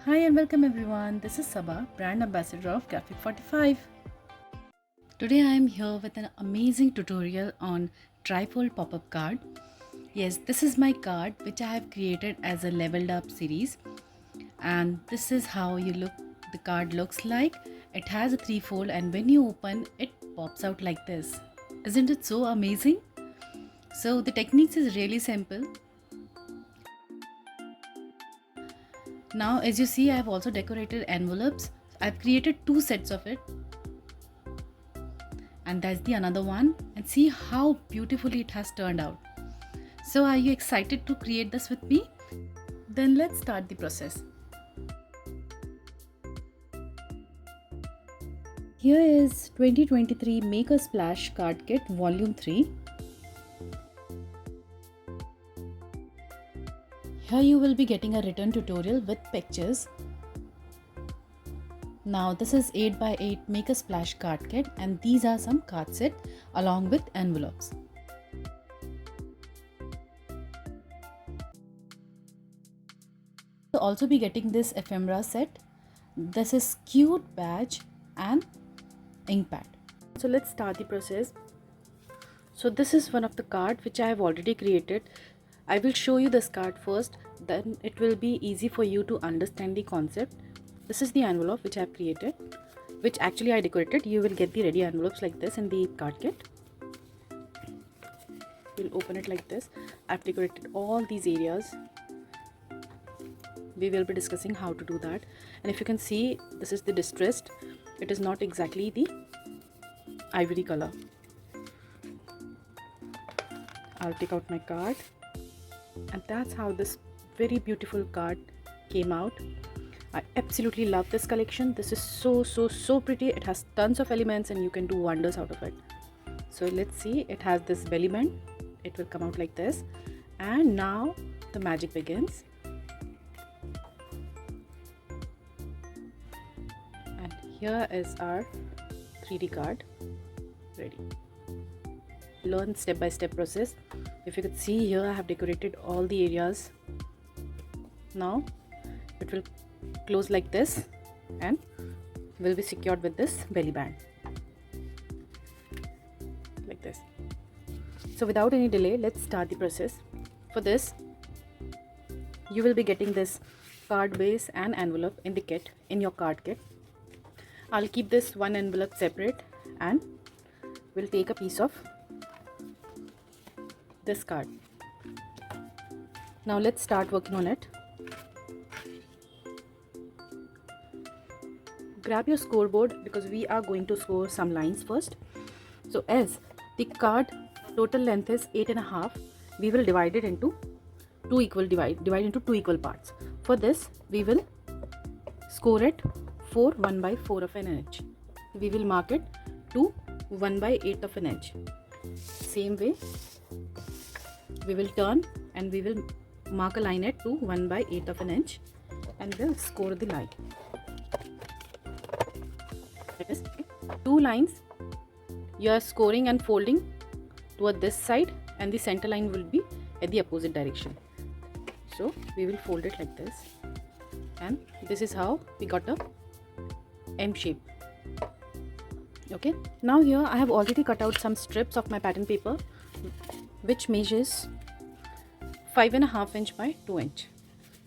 Hi and welcome everyone. This is Sabaa, brand ambassador of G45. Today I am here with an amazing tutorial on trifold pop-up card. Yes, this is my card which I have created as a leveled up series, and this is how the card looks like. It has a threefold, and when you open it pops out like this. Isn't it so amazing? So the techniques is really simple. Now as you see, I have also decorated envelopes. I've created two sets of it, and that's the another one, and see how beautifully it has turned out. So are you excited to create this with me? Then let's start the process. Here is 2023 Make a Splash Card Kit Volume 3. Here you will be getting a written tutorial with pictures. Now this is 8x8 Make a Splash card kit, and these are some card set along with envelopes. You'll also be getting this ephemera set. This is cute badge and Inkpad. So let's start the process. So this is one of the card which I have already created. I will show you this card first, then it will be easy for you to understand the concept. This is the envelope which I have created, which actually I decorated. You will get the ready envelopes like this in the card kit. We'll open it like this. I've decorated all these areas. We will be discussing how to do that. And if you can see, this is the distressed. It is not exactly the ivory color. I'll take out my card, and that's how this very beautiful card came out. I absolutely love this collection. This is so pretty. It has tons of elements and you can do wonders out of it. So let's see, it has this belly band. It will come out like this, and now the magic begins. And here is our 3D card ready. Learn step-by-step process. If you could see here, I have decorated all the areas. Now it will close like this and will be secured with this belly band like this. So without any delay, let's start the process. For this, you will be getting this card base and envelope in the kit, in your card kit. I'll keep this one envelope separate, and we'll take a piece of this card. Now let's start working on it. Grab your scoreboard because we are going to score some lines first. So as the card total length is 8.5, we will divide it into divide into two equal parts. For this, we will score it for 1/4 of an inch. We will mark it to 1/8 of an inch. Same way, we will turn and we will mark a line at to 1/8 of an inch, and we'll score the line. Two lines you are scoring and folding toward this side, and the center line will be at the opposite direction. So we will fold it like this, and this is how we got a M shape. Okay, now here I have already cut out some strips of my pattern paper which measures 5.5 inch by 2 inch.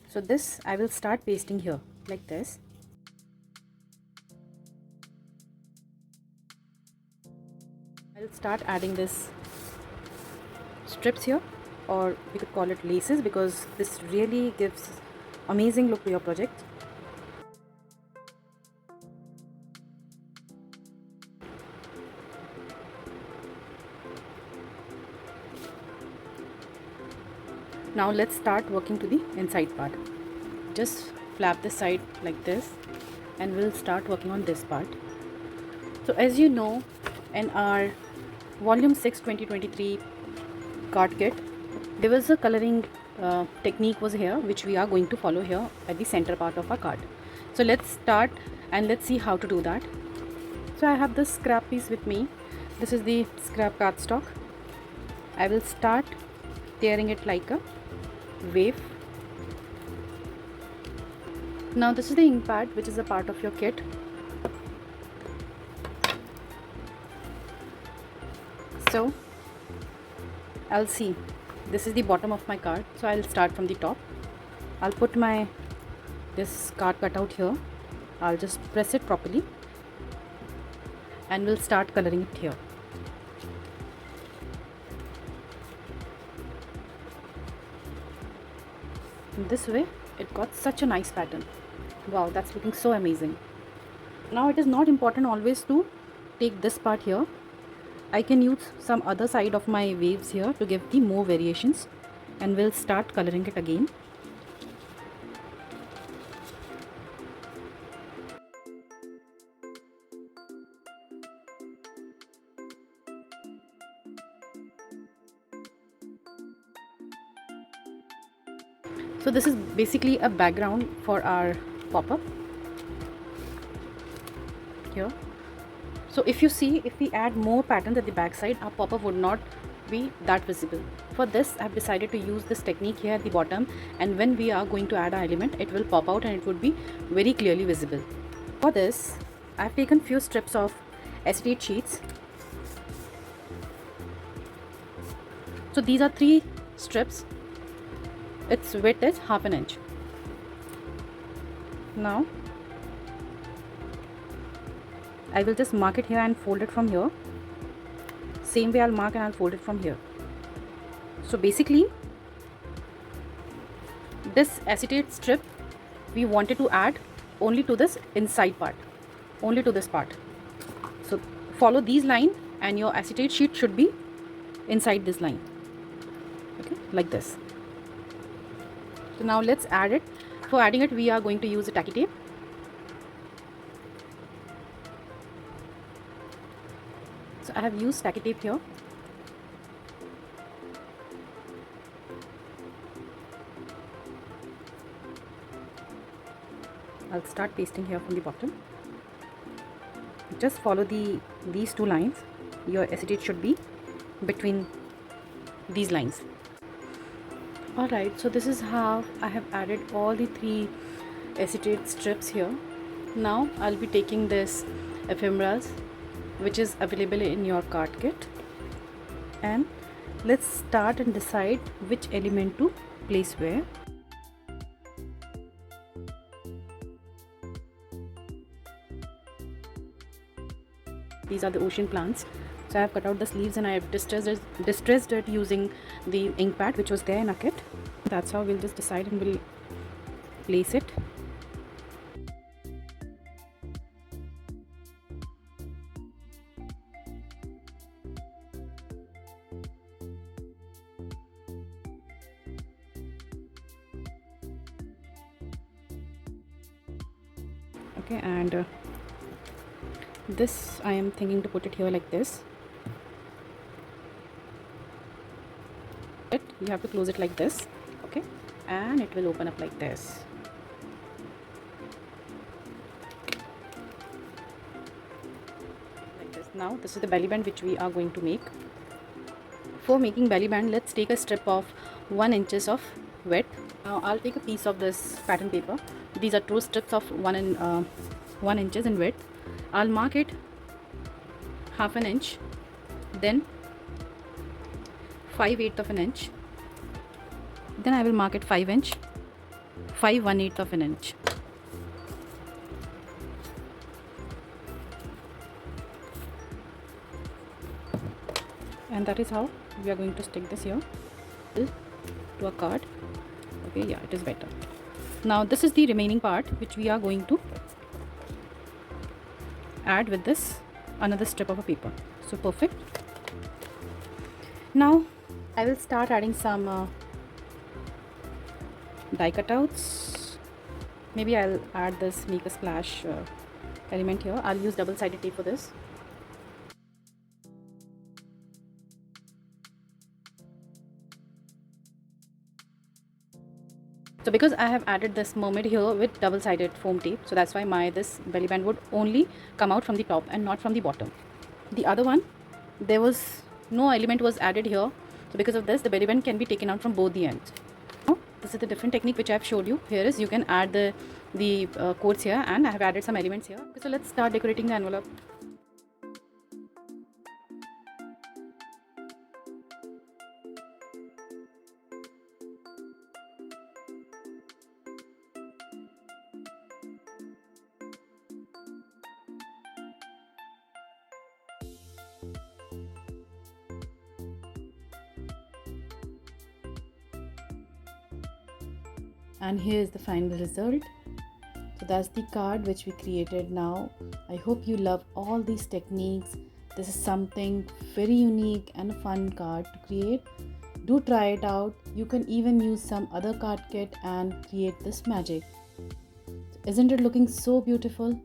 So this I will start pasting here like this. I'll start adding this strips here, or we could call it laces, because this really gives amazing look to your project. Now let's start working to the inside part. Just flap the side like this, and we'll start working on this part. So as you know, in our volume 6 2023 card kit, there was a coloring technique was here which we are going to follow here at the center part of our card. So let's start and let's see how to do that. So I have this scrap piece with me. This is the scrap cardstock. I will start tearing it like a wave. Now this is the Inkpad, which is a part of your kit. So I'll see, this is the bottom of my card, so I'll start from the top. I'll put my this card cutout here. I'll just press it properly and we'll start coloring it here. In this way it got such a nice pattern. Wow, that's looking so amazing. Now it is not important always to take this part here. I can use some other side of my waves here to give the more variations, and we'll start coloring it again. So this is basically a background for our pop-up here. So if you see, if we add more patterns at the back side, our pop-up would not be that visible. For this, I have decided to use this technique here at the bottom, and when we are going to add our element, it will pop out and it would be very clearly visible. For this, I have taken few strips of acetate sheets. So these are 3 strips. Its width is ½ inch. Now I will just mark it here and fold it from here. Same way I'll mark and I'll fold it from here. So basically this acetate strip we wanted to add only to this inside part, only to this part. So follow these lines and your acetate sheet should be inside this line. Okay, like this. So now let's add it. For adding it, we are going to use a tacky tape. So I have used tacky tape here. I'll start pasting here from the bottom. Just follow these 2 lines. Your acetate should be between these lines. Alright, so this is how I have added all the 3 acetate strips here. Now I'll be taking this ephemeras, which is available in your card kit, and let's start and decide which element to place where. These are the ocean plants. So I have cut out the sleeves and I have distressed it using the Inkpad which was there in our kit. That's how we'll just decide and we'll place it. Okay, and this I am thinking to put it here like this. You have to close it like this, okay, and it will open up like this. Like this. Now this is the belly band which we are going to make. For making belly band, let's take a strip of 1 inch of width. Now I'll take a piece of this pattern paper. These are 2 strips of 1 inch in width. I'll mark it ½ inch, then 5/8 of an inch, then I will mark it 5 inch, 5/1/8 of an inch. And that is how we are going to stick this here to a card. Okay, yeah, it is better. Now this is the remaining part which we are going to add with this another strip of a paper. So perfect. Now I will start adding some die cutouts. Maybe I'll add this make a splash element here. I'll use double-sided tape for this. So because I have added this mermaid here with double-sided foam tape, so that's why this belly band would only come out from the top and not from the bottom. The other one, there was no element was added here, so because of this the belly band can be taken out from both the ends. Now This is the different technique which I've showed you. Here is, you can add the quotes here, and I have added some elements here. So let's start decorating the envelope. And here's the final result. So that's the card which we created now. I hope you love all these techniques. This is something very unique and a fun card to create. Do try it out. You can even use some other card kit and create this magic. Isn't it looking so beautiful?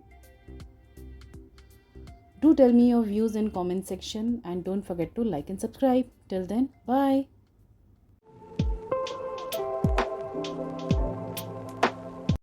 Do tell me your views in comment section, and don't forget to like and subscribe. Till then, bye.